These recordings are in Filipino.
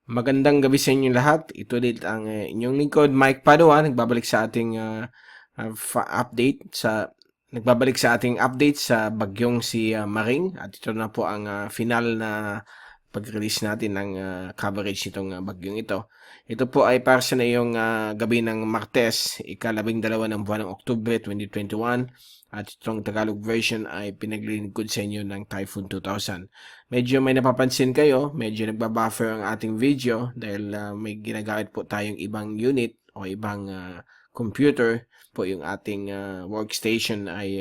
Magandang gabi sa inyo lahat. Ito ulit ang inyong lingkod, Mike Padua, nagbabalik sa ating update sa bagyong si Maring, at ito na po ang final na pag-release natin ng coverage nitong bagyong ito. Ito po ay para sa ngayong gabi ng Martes, ika-12 ng buwan ng Oktubre 2021. At itong Tagalog version ay pinaglilingkod sa inyo ng Typhoon 2000. Medyo may napapansin kayo, medyo nagbabuffer ang ating video dahil may ginagamit po tayong ibang unit o ibang computer po. Yung ating workstation ay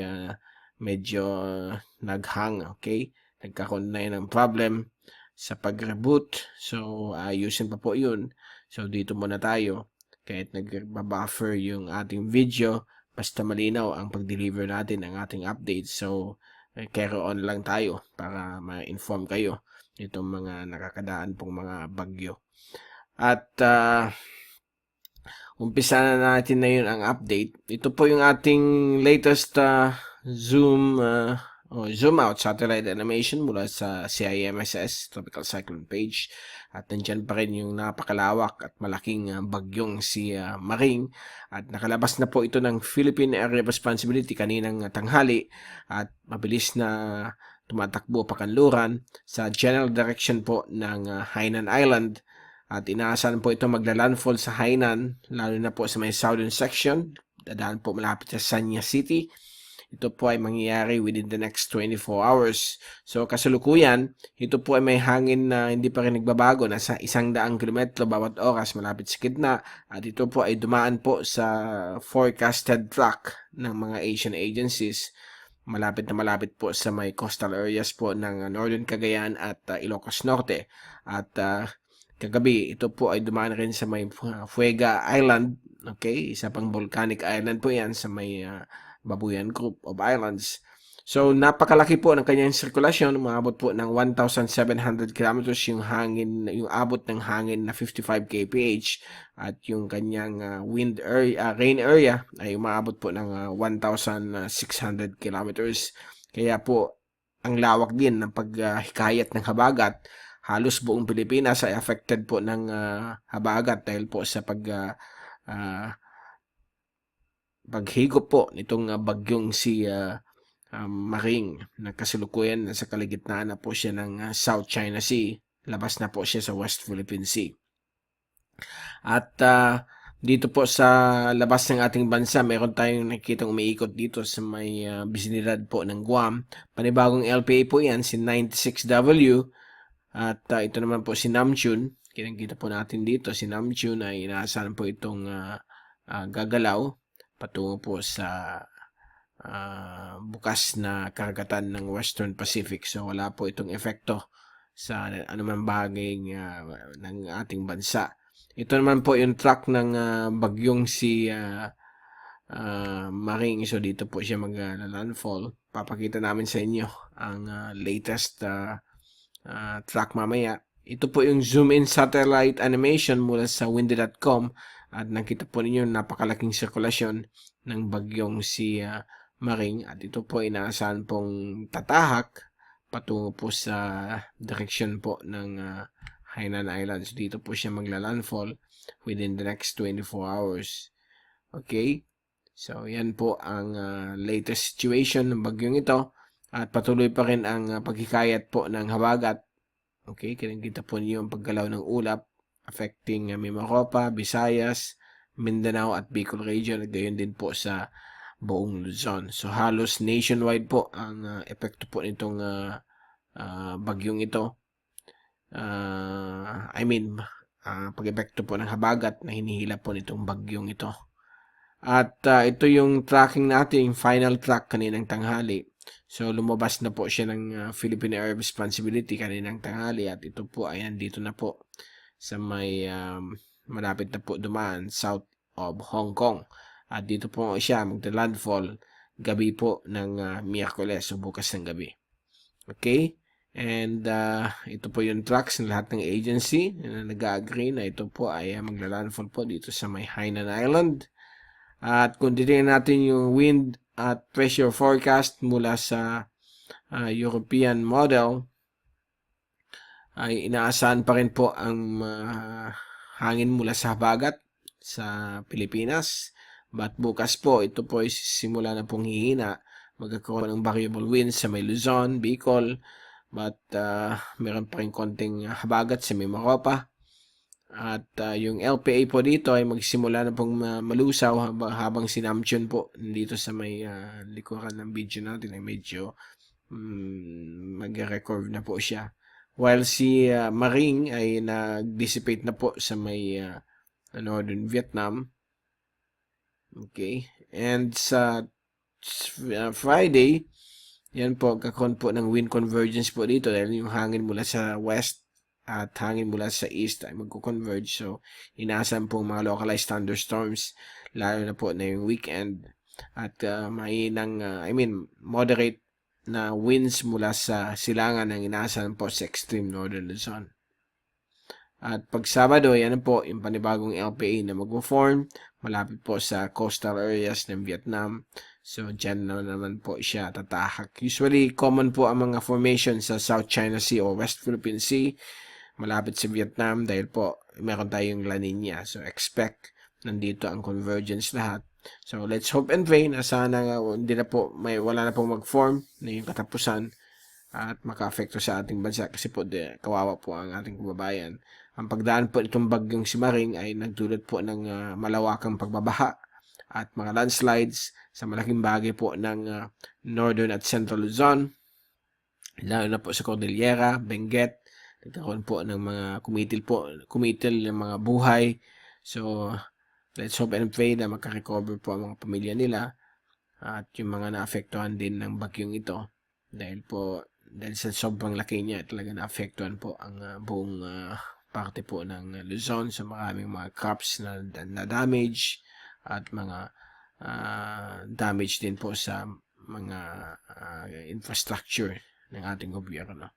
medyo naghang, okay? Nagkakaroon na ng problem sa pag-reboot. So, ayusin pa po yun. So, dito muna tayo. Kahit nagbabuffer yung ating video, basta malinaw ang pag-deliver natin ng ating updates. So, carry on lang tayo para ma-inform kayo itong mga nakakadaan pong mga bagyo. At umpisa na natin na yun ang update. Ito po yung ating latest zoom out satellite animation mula sa CIMSS Tropical Cyclone page. At nandyan pa rin yung napakalawak at malaking bagyong si Maring. At nakalabas na po ito ng Philippine Area Responsibility kaninang tanghali. At mabilis na tumatakbo pakanluran sa general direction po ng Hainan Island. At inaasahan po ito magla-landfall sa Hainan, lalo na po sa may southern section. Dadaan po malapit sa Sanya City. Ito po ay mangyayari within the next 24 hours. So kasalukuyan, ito po ay may hangin na hindi pa rin nagbabago, nasa 100 kilometro bawat oras malapit sa gitna. At ito po ay dumaan po sa forecasted track ng mga Asian agencies. Malapit na malapit po sa may coastal areas po ng Northern Cagayan at Ilocos Norte. At kagabi, ito po ay dumaan rin sa may Fuega Island. Okay, isa pang volcanic island po yan sa may Babuyan Group of Islands. So, napakalaki po ng kanyang sirkulasyon. Umabot po ng 1,700 kilometers yung hangin, yung abot ng hangin na 55 kph. At yung kanyang rain area ay umabot po ng 1,600 kilometers. Kaya po, ang lawak din ng paghikayat ng habagat. Halos buong Pilipinas ay affected po ng habagat dahil po sa paghigop po nitong bagyong si Maring, na kasalukuyan sa kaligitnaan na po siya ng South China Sea. Labas na po siya sa West Philippine Sea. At dito po sa labas ng ating bansa, meron tayong nakikitang umiikot dito sa may bisinidad po ng Guam. Panibagong LPA po yan, si 96W. At ito naman po si Namjoon. Kita po natin dito, si Namjoon ay inaasahan po itong gagalaw patungo po sa bukas na karagatan ng Western Pacific. So wala po itong epekto sa anumang bagay ng ating bansa. Ito naman po yung track ng bagyong si Maring. So dito po siya mag-landfall. Papakita namin sa inyo ang latest track mamaya. Ito po yung zoom in satellite animation mula sa windy.com. At nakita po ninyo napakalaking sirkulasyon ng bagyong si Maring. At ito po inaasahan pong tatahak patungo po sa direction po ng Hainan Islands. Dito po siya magla-landfall within the next 24 hours. Okay? So, yan po ang latest situation ng bagyong ito. At patuloy pa rin ang paghikayat po ng habagat. Okay? Kita po niyo ang paggalaw ng ulap affecting Mimaropa, Visayas, Mindanao at Bicol region, at gayon din po sa buong Luzon. So halos nationwide po ang epekto po nitong bagyong ito. Pag-epekto po ng habagat na hinihila po nitong bagyong ito. At ito yung tracking natin, yung final track kaninang tanghali. So lumabas na po siya ng Philippine Area Responsibility kaninang tanghali, at ito po ayan dito na po sa may malapit na po dumaan south of Hong Kong. At dito po siya magda-landfall gabi po ng Miyerkules o bukas ng gabi. Okay? And ito po yung tracks ng lahat ng agency na nag-agree na ito po ay magla-landfall po dito sa may Hainan Island. At kung titingnan natin yung wind at pressure forecast mula sa European model, ay inaasahan pa rin po ang hangin mula sa Habagat sa Pilipinas. But bukas po, ito po ay simula na pong hihina. Magkakaroon ng variable winds sa may Luzon, Bicol. But meron pa rin konting habagat sa may Maropa. At yung LPA po dito ay magsimula na pong malusaw habang si Namjoon po dito sa may likuran ng video natin ay medyo mag-record na po siya. While si MARING ay nag-dissipate na po sa may Northern Vietnam. Okay. And sa Friday, yan po, kakaroon po ng wind convergence po dito dahil yung hangin mula sa west at hangin mula sa east ay magko-converge. So, inaasahan pong mga localized thunderstorms, lalo na po na yung weekend. At moderate na winds mula sa silangan ng inaasahan po sa extreme northern Luzon. At pag Sabado, yan po, yung panibagong LPA na mag-form malapit po sa coastal areas ng Vietnam. So, dyan na naman po siya tatahak. Usually, common po ang mga formation sa South China Sea o West Philippine Sea malapit sa Vietnam dahil po meron tayong La Nina. So, expect nandito ang convergence lahat. So, let's hope and pray na sana hindi na po, wala na pong mag-form na yung katapusan at maka-affecto sa ating bansa kasi po kawawa po ang ating kababayan. Ang pagdaan po itong bagyong si Maring ay nagdulot po ng malawakang pagbabaha at mga landslides sa malaking bagay po ng Northern at Central Luzon, lalo na po sa Cordillera, Benguet. Nagkaroon po ng mga kumitil ng mga buhay. So, let's hope and pray na makarecover po ang mga pamilya nila at yung mga naapektuhan din ng bagyong ito dahil sa sobrang laki niya talaga naapektuhan po ang buong parte po ng Luzon sa maraming mga crops na damage at mga damage din po sa mga infrastructure ng ating gobyerno.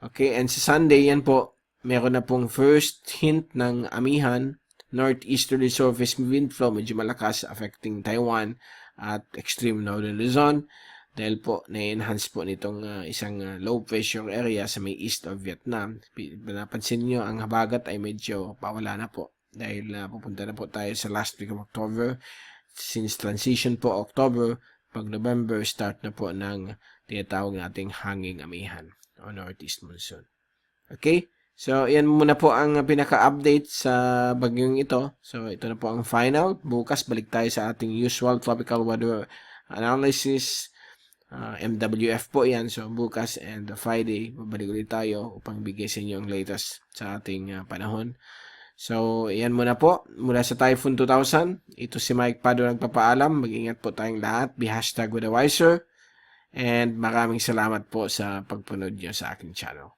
Okay, and sa Sunday yan po, meron na pong first hint ng amihan, northeasterly surface wind flow, medyo malakas, affecting Taiwan at extreme northern Luzon. Dahil po, na-enhance po nitong isang low pressure area sa may east of Vietnam. Napansin nyo, ang Habagat ay medyo pawala na po. Dahil pupunta na po tayo sa last week of October. Since transition po October, pag November, start na po ng tinatawag nating hanging amihan o northeast monsoon. Okay? So, yan muna po ang pinaka-update sa bagyong ito. So, ito na po ang final. Bukas, balik tayo sa ating usual tropical weather analysis. MWF po yan. So, bukas and Friday, babalik ulit tayo upang bigay sa inyo ang latest sa ating panahon. So, yan muna po. Mula sa Typhoon 2000, ito si Mike Padua nagpapaalam. Mag-ingat po tayong lahat. Be #WithAWiser. And maraming salamat po sa pagpunod nyo sa aking channel.